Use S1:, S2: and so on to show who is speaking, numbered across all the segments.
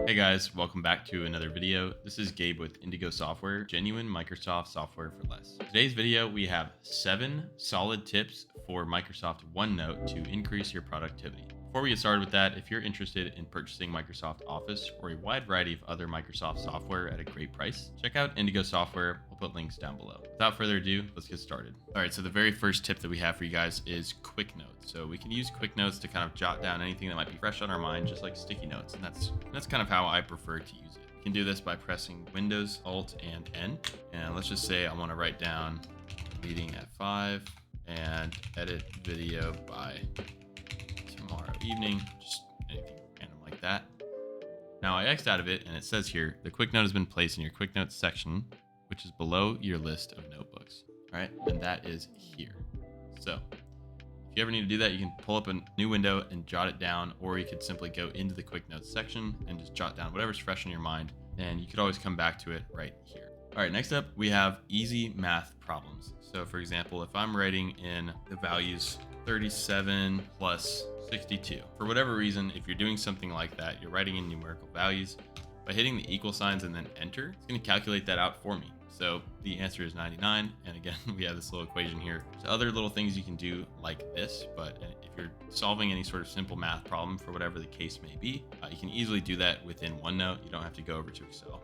S1: Hey guys, welcome back to another video. This is Gabe with Indigo Software, genuine Microsoft software for less. Today's video, we have 7 solid tips for Microsoft OneNote to increase your productivity. Before we get started with that, if you're interested in purchasing Microsoft Office or a wide variety of other Microsoft software at a great price, check out Indigo Software. We'll put links down below. Without further ado, let's get started. All right, so the very first tip that we have for you guys is quick notes. So we can use quick notes to kind of jot down anything that might be fresh on our mind, just like sticky notes. And that's kind of how I prefer to use it. You can do this by pressing Windows, Alt, and N. And let's just say I want to write down meeting at 5 and edit video by tomorrow evening, just anything random like that. Now I X'd out of it and it says here, the quick note has been placed in your quick notes section, which is below your list of notebooks. All right, and that is here. So if you ever need to do that, you can pull up a new window and jot it down, or you could simply go into the quick notes section and just jot down whatever's fresh in your mind, and you could always come back to it right here. All right, next up, we have easy math problems. So for example, if I'm writing in the values 37 plus 62, for whatever reason, if you're doing something like that, you're writing in numerical values, by hitting the equal signs and then enter, it's going to calculate that out for me. So the answer is 99. And again, we have this little equation here. There's other little things you can do like this, but if you're solving any sort of simple math problem for whatever the case may be, you can easily do that within OneNote. You don't have to go over to Excel.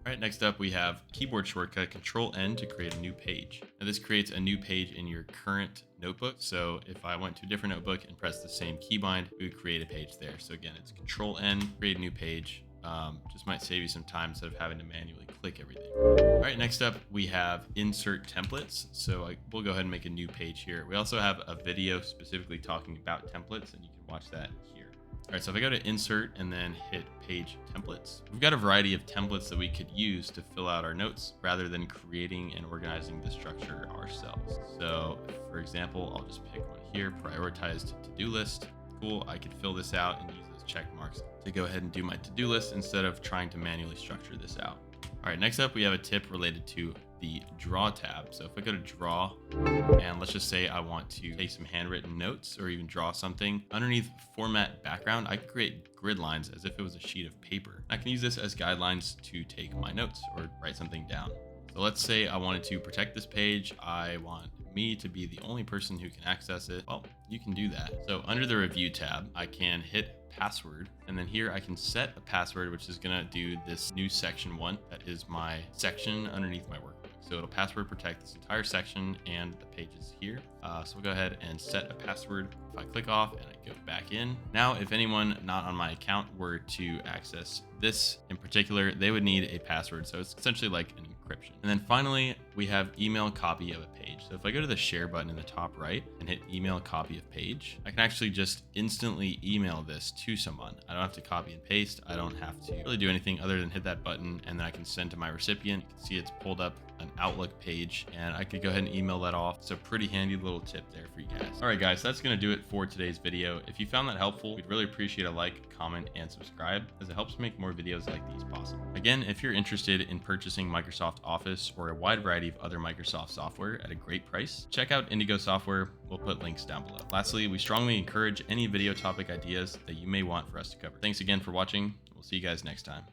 S1: All right, next up, we have keyboard shortcut Control-N to create a new page. Now this creates a new page in your current notebook. So if I went to a different notebook and pressed the same keybind, we would create a page there. So again, it's Control-N, create a new page. Just might save you some time instead of having to manually click everything. All right, next up, we have insert templates. So we'll go ahead and make a new page here. We also have a video specifically talking about templates, and you can watch that here. All right, so if I go to insert and then hit page templates, we've got a variety of templates that we could use to fill out our notes rather than creating and organizing the structure ourselves. So for example, I'll just pick one here, prioritized to-do list. Cool, I could fill this out and use those check marks to go ahead and do my to-do list instead of trying to manually structure this out. All right, next up, we have a tip related to the draw tab. So if I go to draw and let's just say I want to take some handwritten notes or even draw something underneath format background, I can create grid lines as if it was a sheet of paper. I can use this as guidelines to take my notes or write something down. So let's say I wanted to protect this page. I want me to be the only person who can access it. Well, you can do that. So under the review tab, I can hit password, and then here I can set a password, which is gonna do this new section 1. That is my section underneath my workbook. So it'll password protect this entire section and the pages here. So we'll go ahead and set a password. If I click off and I go back in, now if anyone not on my account were to access this in particular, they would need a password. So it's essentially like an encryption. And then finally, we have email copy of a page. So if I go to the share button in the top right and hit email copy of page, I can actually just instantly email this to someone. I don't have to copy and paste. I don't have to really do anything other than hit that button, and then I can send to my recipient. You can see it's pulled up an Outlook page, and I could go ahead and email that off. It's a pretty handy little tip there for you guys. All right, guys, that's going to do it for today's video. If you found that helpful, we'd really appreciate a like, comment, and subscribe, as it helps make more videos like these possible. Again, if you're interested in purchasing Microsoft Office or a wide variety of other Microsoft software at a great price, check out Indigo Software. We'll put links down below. Lastly, we strongly encourage any video topic ideas that you may want for us to cover. Thanks again for watching. We'll see you guys next time.